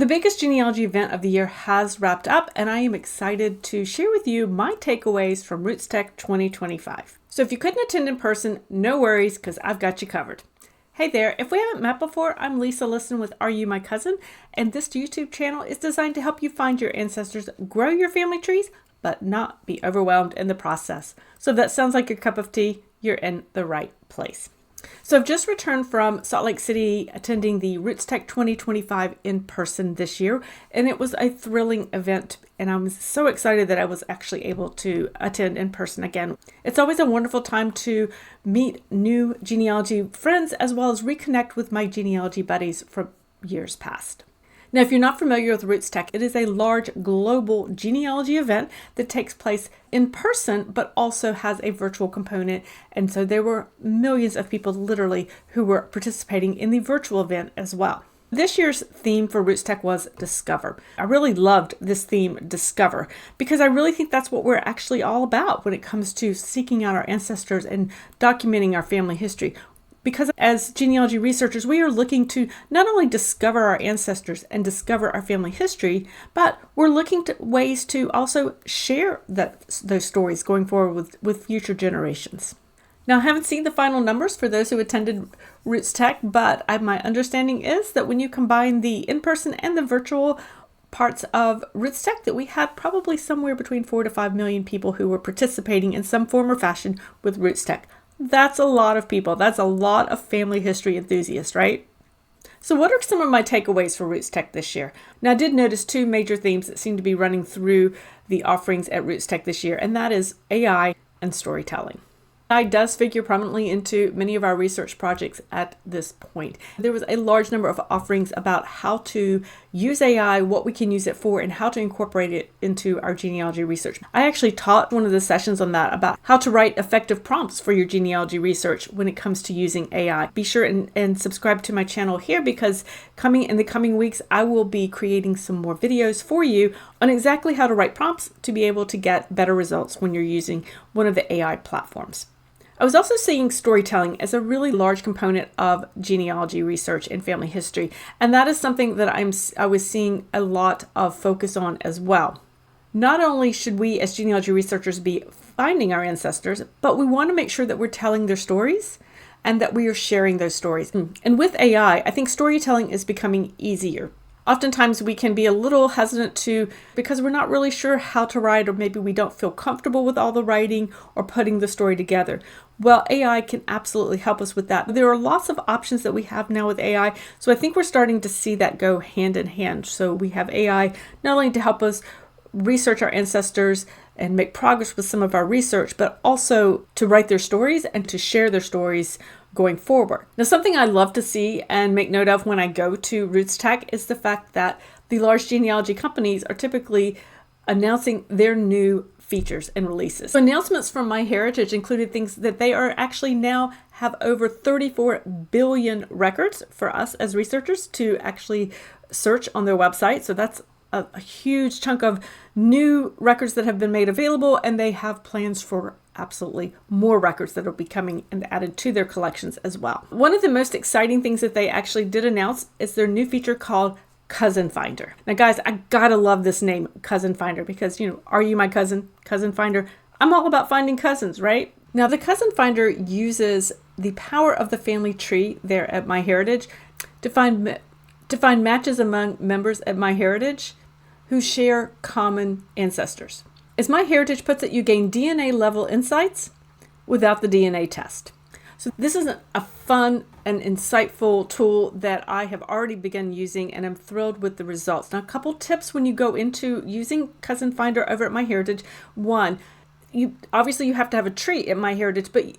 The biggest genealogy event of the year has wrapped up, and I am excited to share with you my takeaways from RootsTech 2025. So if you couldn't attend in person, no worries, because I've got you covered. Hey there, if we haven't met before, I'm Lisa Lisson with Are You My Cousin? And this YouTube channel is designed to help you find your ancestors, grow your family trees, but not be overwhelmed in the process. So if that sounds like your cup of tea, you're in the right place. So I've just returned from Salt Lake City attending the RootsTech 2025 in person this year, and it was a thrilling event, and I was so excited that I was actually able to attend in person again. It's always a wonderful time to meet new genealogy friends as well as reconnect with my genealogy buddies from years past. Now, if you're not familiar with RootsTech, it is a large global genealogy event that takes place in person, but also has a virtual component. And so there were millions of people literally who were participating in the virtual event as well. This year's theme for RootsTech was Discover. I really loved this theme, Discover, because I really think that's what we're actually all about when it comes to seeking out our ancestors and documenting our family history. Because as genealogy researchers, we are looking to not only discover our ancestors and discover our family history, but we're looking to ways to also share those stories going forward with future generations. Now, I haven't seen the final numbers for those who attended RootsTech, but my understanding is that when you combine the in-person and the virtual parts of RootsTech, that we had probably somewhere between 4 to 5 million people who were participating in some form or fashion with RootsTech. That's a lot of people. That's a lot of family history enthusiasts, right? So what are some of my takeaways for RootsTech this year? Now, I did notice two major themes that seem to be running through the offerings at RootsTech this year, and that is AI and storytelling. AI does figure prominently into many of our research projects at this point. There was a large number of offerings about how to use AI, what we can use it for, and how to incorporate it into our genealogy research. I actually taught one of the sessions on that about how to write effective prompts for your genealogy research when it comes to using AI. Be sure and subscribe to my channel here, because in the coming weeks, I will be creating some more videos for you on exactly how to write prompts to be able to get better results when you're using one of the AI platforms. I was also seeing storytelling as a really large component of genealogy research and family history, and that is something that I was seeing a lot of focus on as well. Not only should we as genealogy researchers be finding our ancestors, but we want to make sure that we're telling their stories and that we are sharing those stories. And with AI, I think storytelling is becoming easier. Oftentimes we can be a little hesitant because we're not really sure how to write, or maybe we don't feel comfortable with all the writing or putting the story together. Well, AI can absolutely help us with that. There are lots of options that we have now with AI, so I think we're starting to see that go hand in hand. So we have AI not only to help us research our ancestors and make progress with some of our research, but also to write their stories and to share their stories going forward. Now, something I love to see and make note of when I go to RootsTech is the fact that the large genealogy companies are typically announcing their new features and releases. So announcements from MyHeritage included things that they are actually now have over 34 billion records for us as researchers to actually search on their website. So that's a huge chunk of new records that have been made available, and they have plans for absolutely more records that will be coming and added to their collections as well. One of the most exciting things that they actually did announce is their new feature called Cousin Finder. Now, guys, I gotta love this name, Cousin Finder, because, Are You My Cousin? Cousin Finder. I'm all about finding cousins, right? Now, the Cousin Finder uses the power of the family tree there at MyHeritage to find matches among members at MyHeritage who share common ancestors. As MyHeritage puts it, you gain DNA level insights without the DNA test. So this is a fun and insightful tool that I have already begun using, and I'm thrilled with the results. Now, a couple tips when you go into using Cousin Finder over at MyHeritage. One, you have to have a tree at MyHeritage, but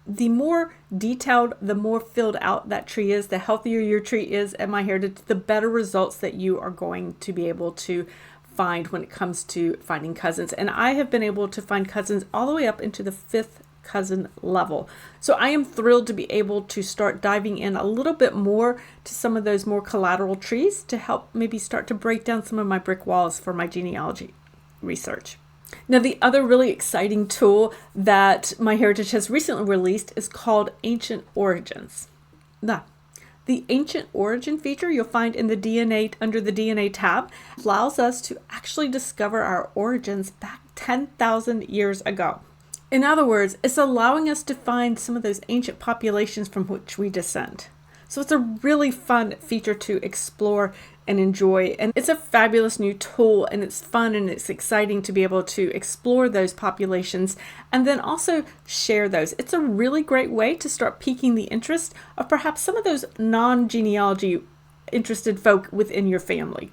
the more detailed, the more filled out that tree is, the healthier your tree is at MyHeritage, the better results that you are going to be able to find when it comes to finding cousins. And I have been able to find cousins all the way up into the 5th cousin level. So I am thrilled to be able to start diving in a little bit more to some of those more collateral trees to help maybe start to break down some of my brick walls for my genealogy research. Now, the other really exciting tool that MyHeritage has recently released is called Ancient Origins. Now, The ancient origin feature you'll find in the DNA under the DNA tab allows us to actually discover our origins back 10,000 years ago. In other words, it's allowing us to find some of those ancient populations from which we descend. So it's a really fun feature to explore and enjoy, and it's a fabulous new tool, and it's fun and it's exciting to be able to explore those populations and then also share those. It's a really great way to start piquing the interest of perhaps some of those non-genealogy interested folk within your family.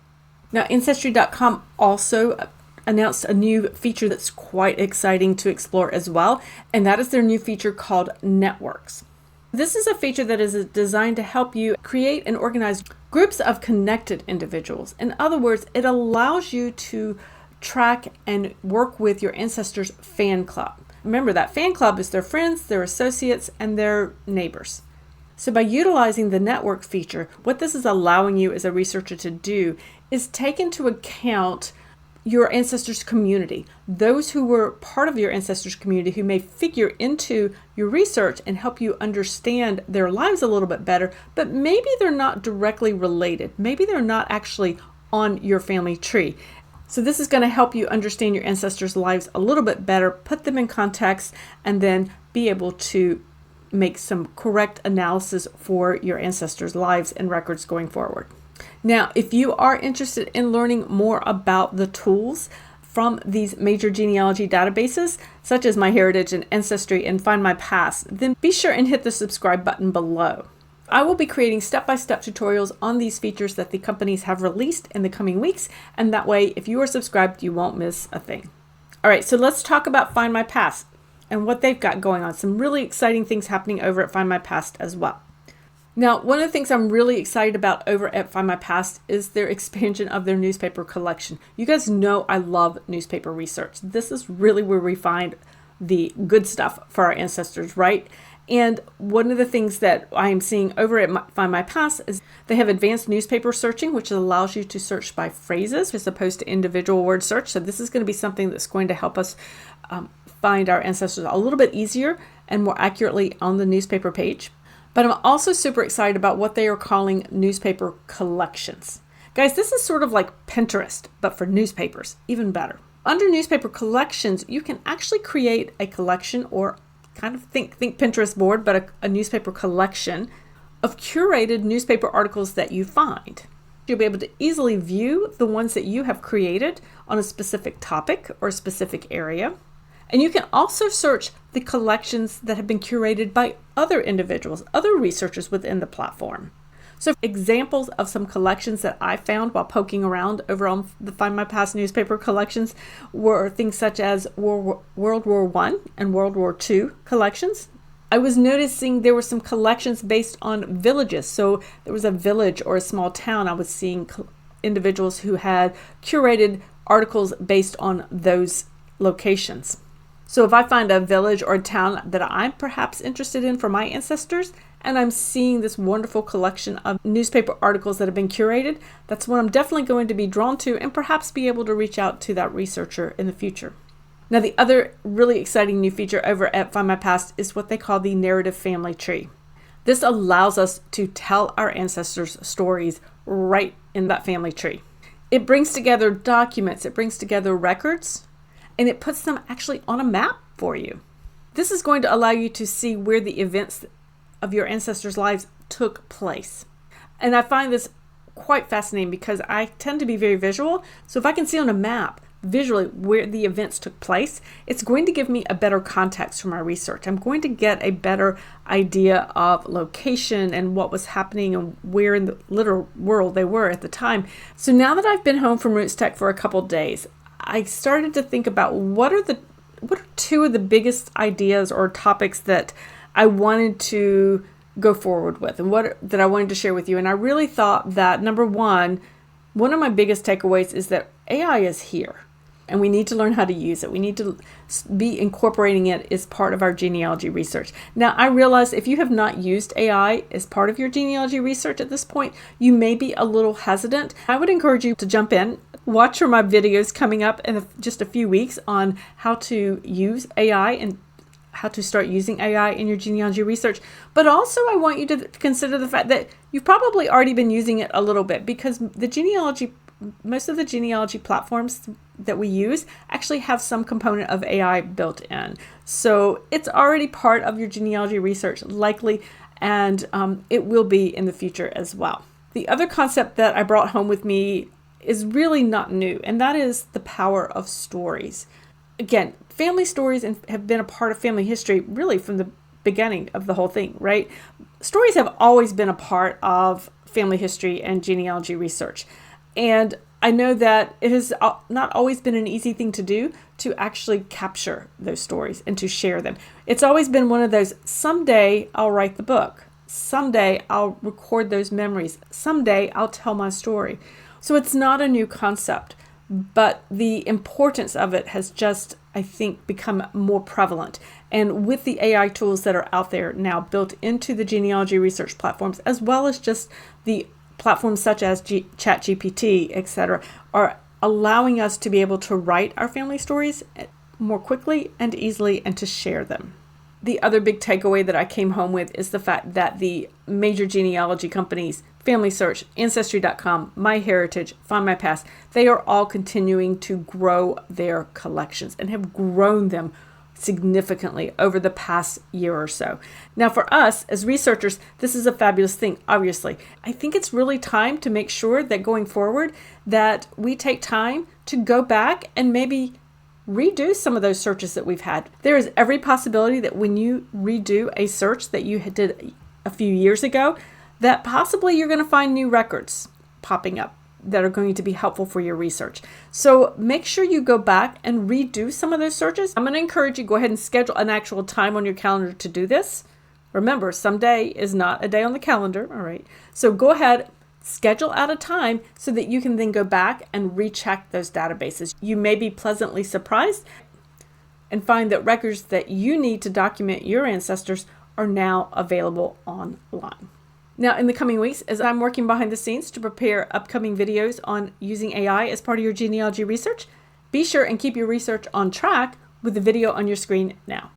Now, Ancestry.com also announced a new feature that's quite exciting to explore as well, and that is their new feature called Networks. This is a feature that is designed to help you create and organize groups of connected individuals. In other words, it allows you to track and work with your ancestors' fan club. Remember, that fan club is their friends, their associates, and their neighbors. So by utilizing the network feature, what this is allowing you as a researcher to do is take into account your ancestors' community, those who were part of your ancestors' community who may figure into your research and help you understand their lives a little bit better, but maybe they're not directly related. Maybe they're not actually on your family tree. So this is going to help you understand your ancestors' lives a little bit better, put them in context, and then be able to make some correct analysis for your ancestors' lives and records going forward. Now, if you are interested in learning more about the tools from these major genealogy databases, such as MyHeritage and Ancestry and FindMyPast, then be sure and hit the subscribe button below. I will be creating step-by-step tutorials on these features that the companies have released in the coming weeks, and that way, if you are subscribed, you won't miss a thing. All right, so let's talk about FindMyPast and what they've got going on. Some really exciting things happening over at FindMyPast as well. Now, one of the things I'm really excited about over at FindMyPast is their expansion of their newspaper collection. You guys know I love newspaper research. This is really where we find the good stuff for our ancestors, right? And one of the things that I am seeing over at FindMyPast is they have advanced newspaper searching, which allows you to search by phrases as opposed to individual word search. So this is going to be something that's going to help us find our ancestors a little bit easier and more accurately on the newspaper page. But I'm also super excited about what they are calling newspaper collections. Guys, this is sort of like Pinterest, but for newspapers, even better. Under newspaper collections, you can actually create a collection, or kind of think Pinterest board, but a newspaper collection of curated newspaper articles that you find. You'll be able to easily view the ones that you have created on a specific topic or a specific area. And you can also search the collections that have been curated by other individuals, other researchers within the platform. So examples of some collections that I found while poking around over on the FindMyPast newspaper collections were things such as World War I and World War II collections. I was noticing there were some collections based on villages. So there was a village or a small town. I was seeing individuals who had curated articles based on those locations. So if I find a village or a town that I'm perhaps interested in for my ancestors, and I'm seeing this wonderful collection of newspaper articles that have been curated, that's what I'm definitely going to be drawn to and perhaps be able to reach out to that researcher in the future. Now, the other really exciting new feature over at FindMyPast is what they call the narrative family tree. This allows us to tell our ancestors' stories right in that family tree. It brings together documents, it brings together records, and it puts them actually on a map for you. This is going to allow you to see where the events of your ancestors' lives took place. And I find this quite fascinating because I tend to be very visual. So if I can see on a map visually where the events took place, it's going to give me a better context for my research. I'm going to get a better idea of location and what was happening and where in the literal world they were at the time. So now that I've been home from RootsTech for a couple days, I started to think about what are two of the biggest ideas or topics that I wanted to go forward with and that I wanted to share with you. And I really thought that number one of my biggest takeaways is that AI is here and we need to learn how to use it. We need to be incorporating it as part of our genealogy research. Now, I realize if you have not used AI as part of your genealogy research at this point, you may be a little hesitant. I would encourage you to jump in, watch for my videos coming up in just a few weeks on how to use AI and how to start using AI in your genealogy research. But also I want you to consider the fact that you've probably already been using it a little bit, because most of the genealogy platforms that we use actually have some component of AI built in. So it's already part of your genealogy research likely, and it will be in the future as well. The other concept that I brought home with me is really not new, and that is the power of stories. Again, family stories have been a part of family history really from the beginning of the whole thing, right? Stories have always been a part of family history and genealogy research. And I know that it has not always been an easy thing to do, to actually capture those stories and to share them. It's always been one of those, someday I'll write the book. Someday I'll record those memories. Someday I'll tell my story. So it's not a new concept, but the importance of it has just, I think, become more prevalent. And with the AI tools that are out there now built into the genealogy research platforms, as well as just the platforms such as ChatGPT, etc., are allowing us to be able to write our family stories more quickly and easily and to share them. The other big takeaway that I came home with is the fact that the major genealogy companies, Family Search, Ancestry.com, MyHeritage, FindMyPast, they are all continuing to grow their collections and have grown them significantly over the past year or so. Now, for us as researchers, this is a fabulous thing, obviously. I think it's really time to make sure that going forward that we take time to go back and maybe redo some of those searches that we've had. There is every possibility that when you redo a search that you did a few years ago, that possibly you're going to find new records popping up that are going to be helpful for your research. So make sure you go back and redo some of those searches. I'm going to encourage you, go ahead and schedule an actual time on your calendar to do this. Remember, someday is not a day on the calendar, all right? So go ahead, schedule out a time so that you can then go back and recheck those databases. You may be pleasantly surprised and find that records that you need to document your ancestors are now available online. Now, in the coming weeks, as I'm working behind the scenes to prepare upcoming videos on using AI as part of your genealogy research, be sure and keep your research on track with the video on your screen now.